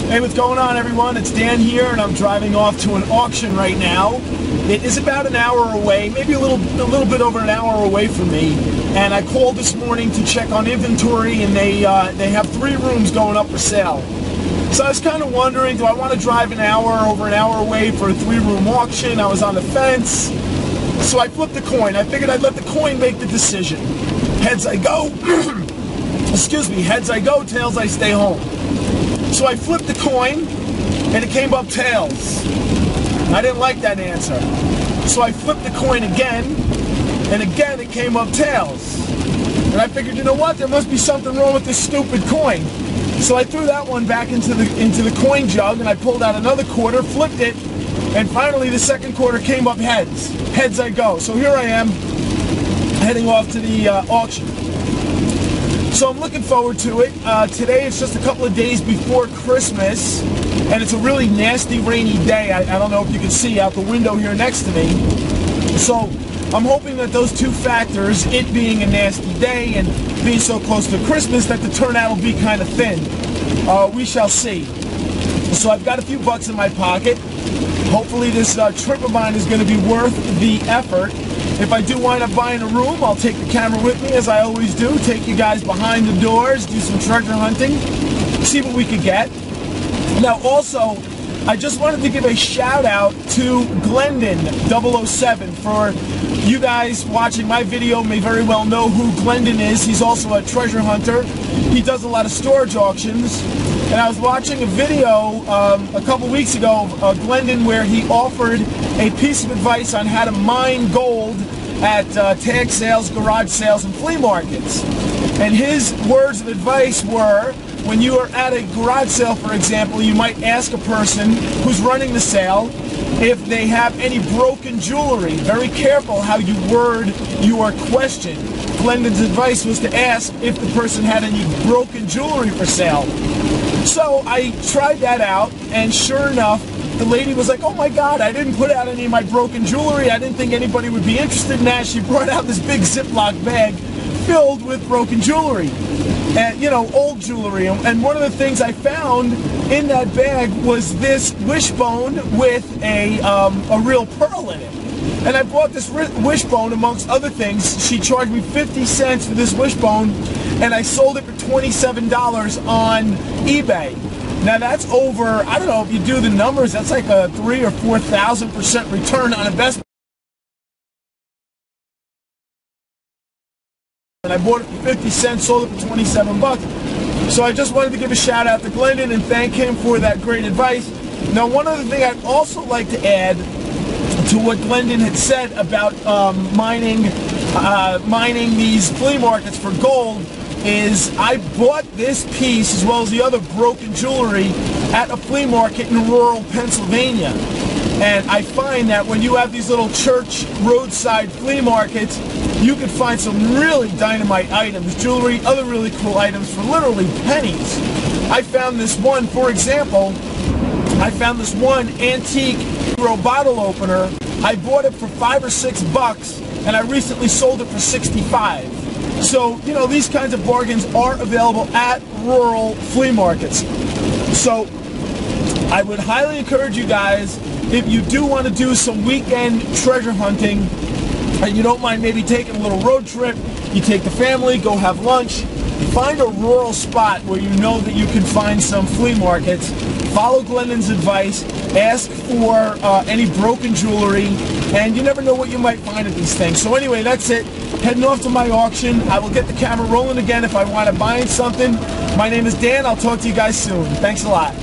Hey, what's going on, everyone? It's Dan here, and I'm driving off to an auction right now. It is about an hour away, maybe a little bit over an hour away from me. And I called this morning to check on inventory, and they have 3 rooms going up for sale. So I was kind of wondering, do I want to drive over an hour away for a 3-room auction? I was on the fence. So I flipped the coin. I figured I'd let the coin make the decision. Heads I go. Excuse me. Heads I go, tails I stay home. So I flipped the coin, and it came up tails. I didn't like that answer. So I flipped the coin again, and again it came up tails. And I figured, you know what? There must be something wrong with this stupid coin. So I threw that one back into the coin jug, and I pulled out another quarter, flipped it, and finally the second quarter came up heads. Heads I go. So here I am, heading off to the auction. So I'm looking forward to it. Today it's just a couple of days before Christmas, and it's a really nasty rainy day. I don't know if you can see out the window here next to me. So I'm hoping that those 2 factors, it being a nasty day and being so close to Christmas, that the turnout will be kind of thin. We shall see. So I've got a few bucks in my pocket. Hopefully this trip of mine is going to be worth the effort. If I do wind up buying a room, I'll take the camera with me, as I always do. Take you guys behind the doors, do some treasure hunting, see what we could get. Now also, I just wanted to give a shout out to Glendon 007. For you guys watching my video may very well know who Glendon is. He's also a treasure hunter. He does a lot of storage auctions. And I was watching a video a couple weeks ago of Glendon where he offered a piece of advice on how to mine gold at tag sales, garage sales, and flea markets. And his words of advice were, when you are at a garage sale, for example, you might ask a person who's running the sale if they have any broken jewelry. Very careful how you word your question. Glendon's advice was to ask if the person had any broken jewelry for sale. So I tried that out, and sure enough, the lady was like, "Oh my God, I didn't put out any of my broken jewelry. I didn't think anybody would be interested in that." She brought out this big Ziploc bag filled with broken jewelry, and old jewelry. And one of the things I found in that bag was this wishbone with a real pearl in it. And I bought this wishbone amongst other things. She charged me 50 cents for this wishbone, and I sold it for $27 on eBay. Now that's over, I don't know if you do the numbers, that's like a 3,000 or 4,000% return on investment. And I bought it for 50 cents, sold it for 27 bucks. So I just wanted to give a shout out to Glendon and thank him for that great advice. Now one other thing I'd also like to add to what Glendon had said about mining these flea markets for gold is I bought this piece as well as the other broken jewelry at a flea market in rural Pennsylvania. And I find that when you have these little church roadside flea markets, you can find some really dynamite items, jewelry, other really cool items for literally pennies. I found this one, for example, I found this one antique bottle opener. I bought it for $5 or $6, and I recently sold it for $65. So, these kinds of bargains are available at rural flea markets. So, I would highly encourage you guys, if you do want to do some weekend treasure hunting, and you don't mind maybe taking a little road trip, you take the family, go have lunch, find a rural spot where you know that you can find some flea markets, follow Glendon's advice, ask for any broken jewelry, and you never know what you might find at these things. So anyway, that's it. Heading off to my auction. I will get the camera rolling again if I want to buy something. My name is Dan. I'll talk to you guys soon. Thanks a lot.